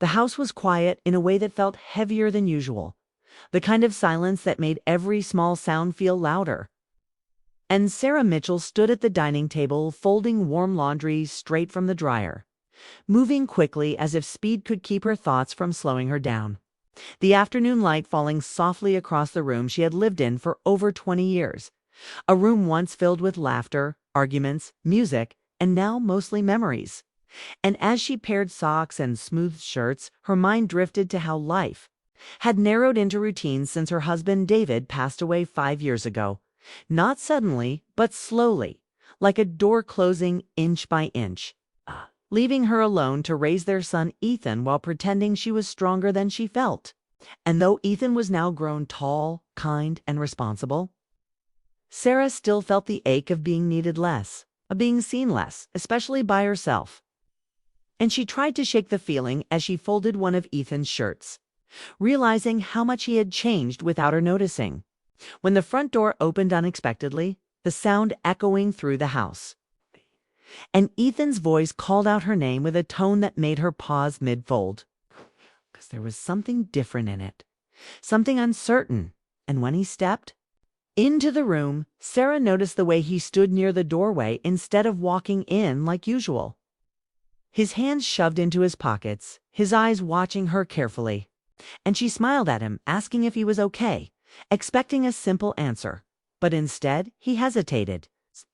The house was quiet in a way that felt heavier than usual, the kind of silence that made every small sound feel louder. And Sarah Mitchell stood at the dining table folding warm laundry straight from the dryer, moving quickly as if speed could keep her thoughts from slowing her down. The afternoon light falling softly across the room she had lived in for over 20 years. A room once filled with laughter, arguments, music, and now mostly memories. And as she paired socks and smoothed shirts, her mind drifted to how life had narrowed into routines since her husband David passed away 5 years ago. Not suddenly, but slowly, like a door closing inch by inch, leaving her alone to raise their son Ethan while pretending she was stronger than she felt. And though Ethan was now grown tall, kind, and responsible, Sarah still felt the ache of being needed less, of being seen less, especially by herself. And she tried to shake the feeling as she folded one of Ethan's shirts, realizing how much he had changed without her noticing. When the front door opened unexpectedly, the sound echoing through the house, and Ethan's voice called out her name with a tone that made her pause mid-fold. Because there was something different in it, something uncertain, and when he stepped into the room, Sarah noticed the way he stood near the doorway instead of walking in like usual. His hands shoved into his pockets, his eyes watching her carefully. And she smiled at him, asking if he was okay, expecting a simple answer. But instead, he hesitated,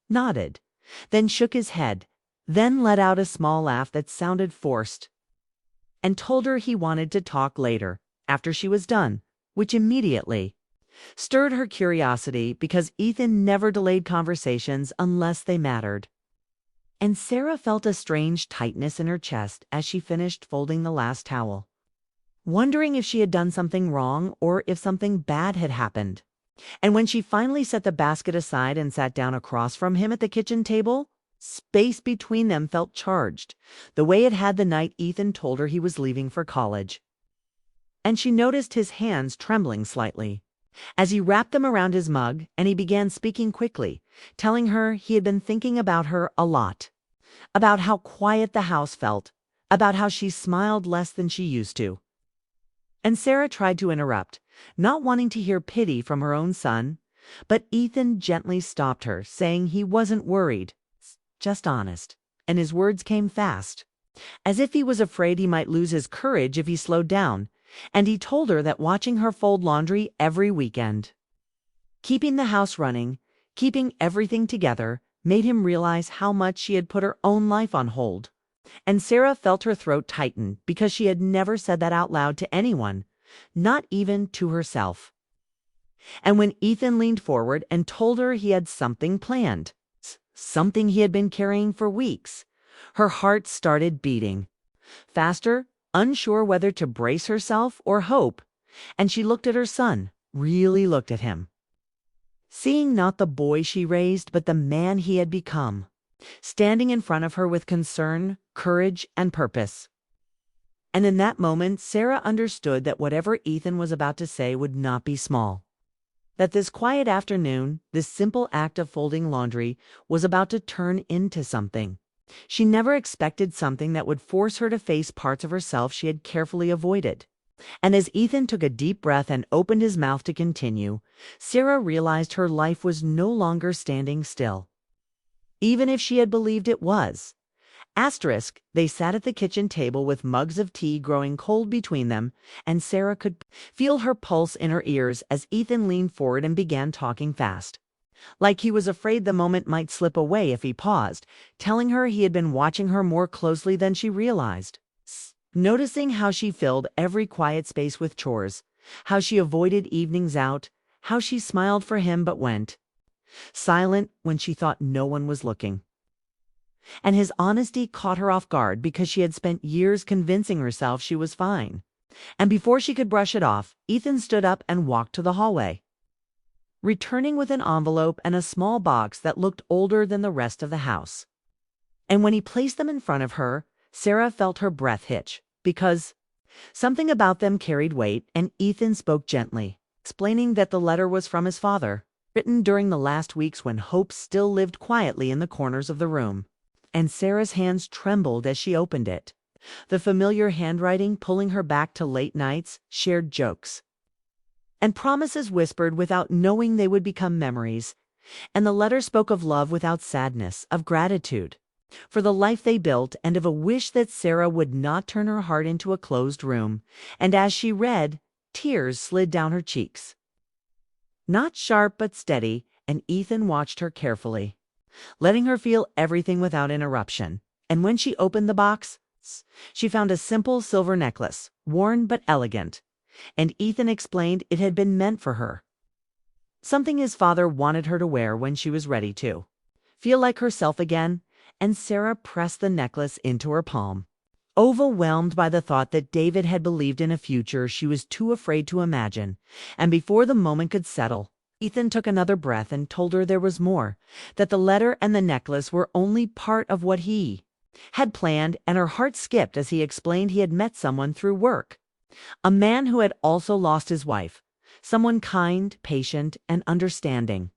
nodded, then shook his head, then let out a small laugh that sounded forced, and told her he wanted to talk later, after she was done, which immediately stirred her curiosity because Ethan never delayed conversations unless they mattered. And Sarah felt a strange tightness in her chest as she finished folding the last towel, wondering if she had done something wrong or if something bad had happened. And when she finally set the basket aside and sat down across from him at the kitchen table, space between them felt charged, the way it had the night Ethan told her he was leaving for college. And she noticed his hands trembling slightly as he wrapped them around his mug, and he began speaking quickly, telling her he had been thinking about her a lot, about how quiet the house felt, about how she smiled less than she used to. And Sarah tried to interrupt, not wanting to hear pity from her own son, but Ethan gently stopped her, saying he wasn't worried, just honest, and his words came fast, as if he was afraid he might lose his courage if he slowed down, and he told her that watching her fold laundry every weekend, keeping the house running, keeping everything together, made him realize how much she had put her own life on hold. And Sarah felt her throat tighten because she had never said that out loud to anyone, not even to herself. And when Ethan leaned forward and told her he had something planned, something he had been carrying for weeks, her heart started beating faster, unsure whether to brace herself or hope, and she looked at her son, really looked at him, seeing not the boy she raised, but the man he had become, standing in front of her with concern, courage, and purpose. And in that moment, Sarah understood that whatever Ethan was about to say would not be small. That this quiet afternoon, this simple act of folding laundry, was about to turn into something. She never expected something that would force her to face parts of herself she had carefully avoided. And as Ethan took a deep breath and opened his mouth to continue, Sarah realized her life was no longer standing still, even if she had believed it was. Asterisk, they sat at the kitchen table with mugs of tea growing cold between them, and Sarah could feel her pulse in her ears as Ethan leaned forward and began talking fast, like he was afraid the moment might slip away if he paused, telling her he had been watching her more closely than she realized, noticing how she filled every quiet space with chores, how she avoided evenings out, how she smiled for him but went silent when she thought no one was looking. And his honesty caught her off guard because she had spent years convincing herself she was fine. And before she could brush it off, Ethan stood up and walked to the hallway, returning with an envelope and a small box that looked older than the rest of the house. And when he placed them in front of her, Sarah felt her breath hitch, because something about them carried weight, and Ethan spoke gently, explaining that the letter was from his father, written during the last weeks when hope still lived quietly in the corners of the room. And Sarah's hands trembled as she opened it, the familiar handwriting pulling her back to late nights, shared jokes, and promises whispered without knowing they would become memories. And the letter spoke of love without sadness, of gratitude for the life they built, and of a wish that Sarah would not turn her heart into a closed room. And as she read, tears slid down her cheeks. Not sharp but steady, and Ethan watched her carefully, letting her feel everything without interruption. And when she opened the box, she found a simple silver necklace, worn but elegant, and Ethan explained it had been meant for her. Something his father wanted her to wear when she was ready to feel like herself again. And Sarah pressed the necklace into her palm, overwhelmed by the thought that David had believed in a future she was too afraid to imagine. And before the moment could settle, Ethan took another breath and told her there was more, that the letter and the necklace were only part of what he had planned. And her heart skipped as he explained he had met someone through work, a man who had also lost his wife, someone kind, patient, and understanding.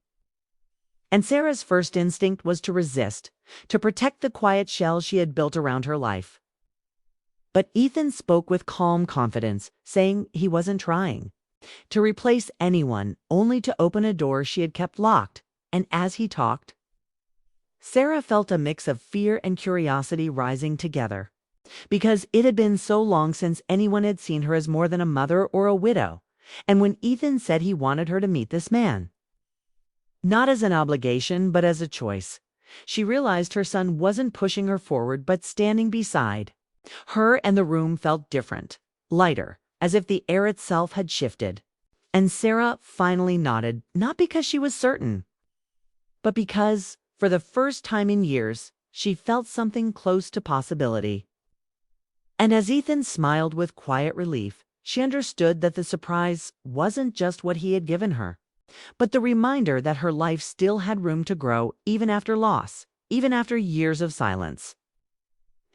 And Sarah's first instinct was to resist, to protect the quiet shell she had built around her life. But Ethan spoke with calm confidence, saying he wasn't trying to replace anyone, only to open a door she had kept locked. And as he talked, Sarah felt a mix of fear and curiosity rising together, because it had been so long since anyone had seen her as more than a mother or a widow. And when Ethan said he wanted her to meet this man, not as an obligation, but as a choice, she realized her son wasn't pushing her forward, but standing beside her, and the room felt different, lighter, as if the air itself had shifted. And Sarah finally nodded, not because she was certain, but because, for the first time in years, she felt something close to possibility. And as Ethan smiled with quiet relief, she understood that the surprise wasn't just what he had given her, but the reminder that her life still had room to grow, even after loss, even after years of silence.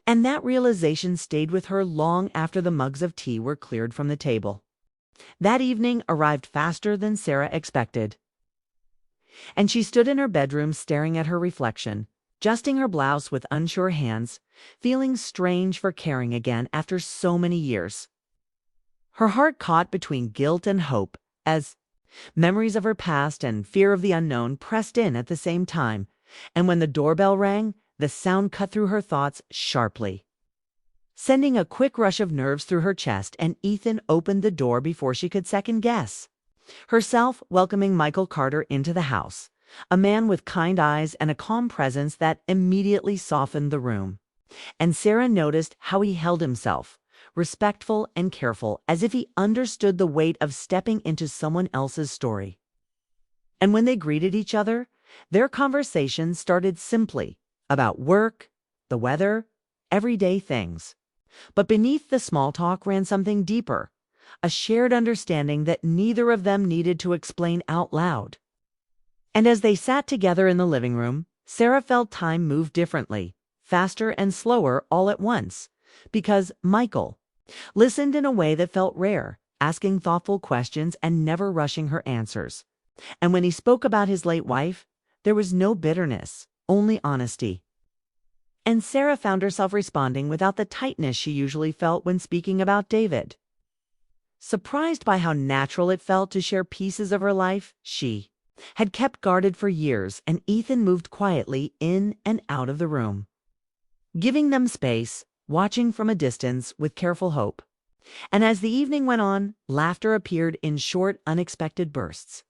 And that realization stayed with her long after the mugs of tea were cleared from the table. That evening arrived faster than Sarah expected, and she stood in her bedroom staring at her reflection, adjusting her blouse with unsure hands, feeling strange for caring again after so many years. Her heart caught between guilt and hope, as memories of her past and fear of the unknown pressed in at the same time. And when the doorbell rang, the sound cut through her thoughts sharply, sending a quick rush of nerves through her chest. And Ethan opened the door before she could second guess herself, welcoming Michael Carter into the house, a man with kind eyes and a calm presence that immediately softened the room. And Sarah noticed how he held himself, respectful and careful, as if he understood the weight of stepping into someone else's story. And when they greeted each other, their conversation started simply about work, the weather, everyday things. But beneath the small talk ran something deeper, a shared understanding that neither of them needed to explain out loud. And as they sat together in the living room, Sarah felt time move differently, faster and slower all at once, because Michael listened in a way that felt rare, asking thoughtful questions and never rushing her answers. And when he spoke about his late wife, there was no bitterness, only honesty. And Sarah found herself responding without the tightness she usually felt when speaking about David. Surprised by how natural it felt to share pieces of her life she had kept guarded for years, and Ethan moved quietly in and out of the room, giving them space, watching from a distance with careful hope. And as the evening went on, laughter appeared in short, unexpected bursts,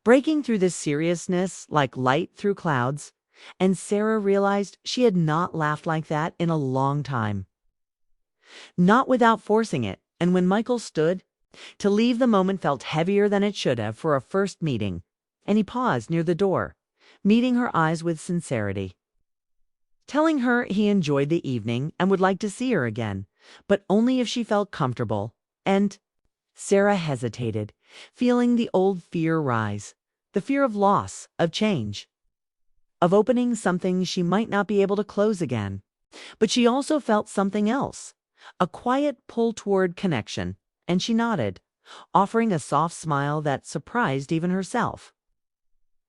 breaking through the seriousness like light through clouds. And Sarah realized she had not laughed like that in a long time, not without forcing it. And when Michael stood to leave, the moment felt heavier than it should have for a first meeting, and he paused near the door, meeting her eyes with sincerity, telling her he enjoyed the evening and would like to see her again, but only if she felt comfortable. And Sarah hesitated, feeling the old fear rise, the fear of loss, of change, of opening something she might not be able to close again. But she also felt something else, a quiet pull toward connection, and she nodded, offering a soft smile that surprised even herself.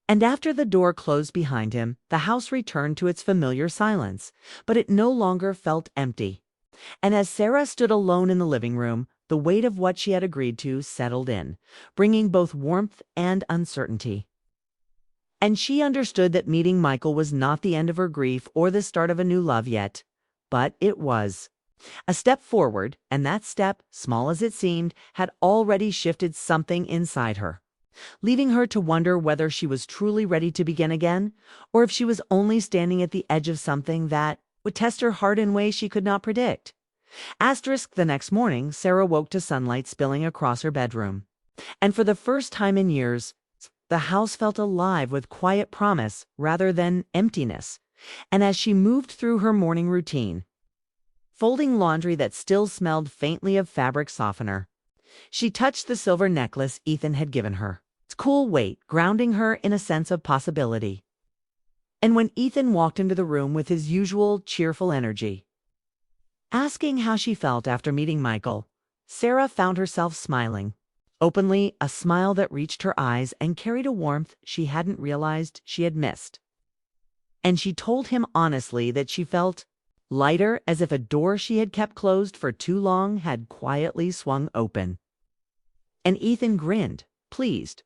And after the door closed behind him, the house returned to its familiar silence, but it no longer felt empty. And as Sarah stood alone in the living room, the weight of what she had agreed to settled in, bringing both warmth and uncertainty. And she understood that meeting Michael was not the end of her grief or the start of a new love yet, but it was a step forward, and that step, small as it seemed, had already shifted something inside her, leaving her to wonder whether she was truly ready to begin again, or if she was only standing at the edge of something that would test her heart in ways she could not predict. The next morning, Sarah woke to sunlight spilling across her bedroom. And for the first time in years, the house felt alive with quiet promise rather than emptiness. And as she moved through her morning routine, folding laundry that still smelled faintly of fabric softener, she touched the silver necklace Ethan had given her, its cool weight grounding her in a sense of possibility. And when Ethan walked into the room with his usual cheerful energy, asking how she felt after meeting Michael, Sarah found herself smiling, openly, a smile that reached her eyes and carried a warmth she hadn't realized she had missed. And she told him honestly that she felt lighter, as if a door she had kept closed for too long had quietly swung open. And Ethan grinned, pleased,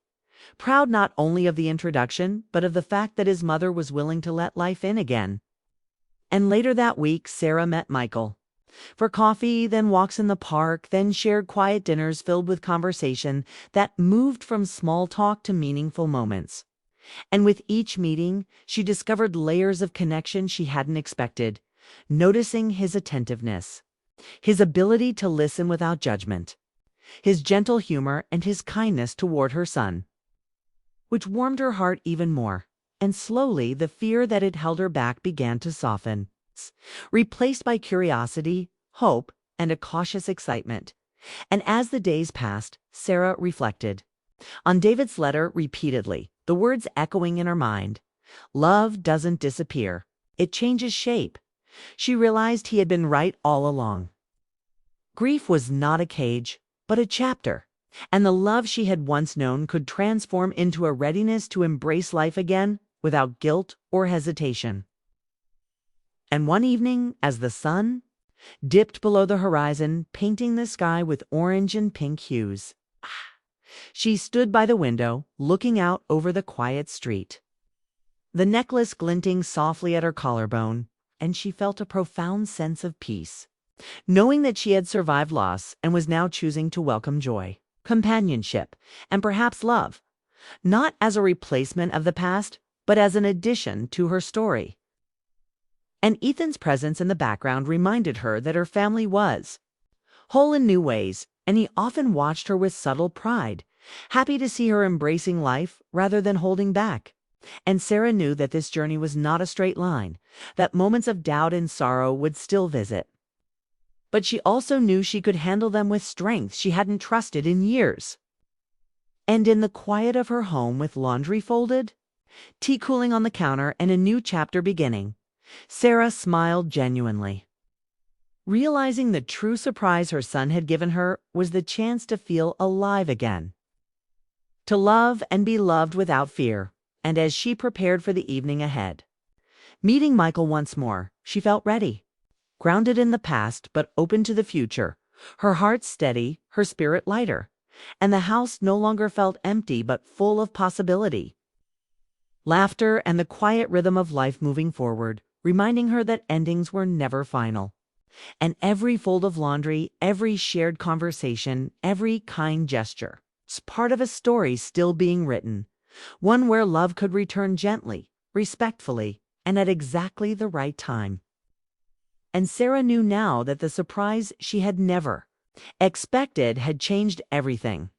proud not only of the introduction, but of the fact that his mother was willing to let life in again. And later that week, Sarah met Michael. For coffee, then walks in the park, then shared quiet dinners filled with conversation that moved from small talk to meaningful moments. And with each meeting, she discovered layers of connection she hadn't expected, noticing his attentiveness, his ability to listen without judgment, his gentle humor, and his kindness toward her son, which warmed her heart even more. And slowly, the fear that had held her back began to soften, replaced by curiosity, hope, and a cautious excitement. And as the days passed, Sarah reflected on David's letter repeatedly, the words echoing in her mind. Love doesn't disappear. It changes shape. She realized he had been right all along. Grief was not a cage, but a chapter, and the love she had once known could transform into a readiness to embrace life again without guilt or hesitation. And one evening, as the sun dipped below the horizon, painting the sky with orange and pink hues, she stood by the window, looking out over the quiet street, the necklace glinting softly at her collarbone, and she felt a profound sense of peace, knowing that she had survived loss and was now choosing to welcome joy, companionship, and perhaps love, not as a replacement of the past, but as an addition to her story. And Ethan's presence in the background reminded her that her family was whole in new ways, and he often watched her with subtle pride, happy to see her embracing life rather than holding back. And Sarah knew that this journey was not a straight line, that moments of doubt and sorrow would still visit. But she also knew she could handle them with strength she hadn't trusted in years. And in the quiet of her home, with laundry folded, tea cooling on the counter, and a new chapter beginning, Sarah smiled genuinely, realizing the true surprise her son had given her was the chance to feel alive again, to love and be loved without fear. And as she prepared for the evening ahead, meeting Michael once more, she felt ready, grounded in the past but open to the future, her heart steady, her spirit lighter, and the house no longer felt empty but full of possibility, laughter, and the quiet rhythm of life moving forward, reminding her that endings were never final. And every fold of laundry, every shared conversation, every kind gesture was part of a story still being written, one where love could return gently, respectfully, and at exactly the right time. And Sarah knew now that the surprise she had never expected had changed everything.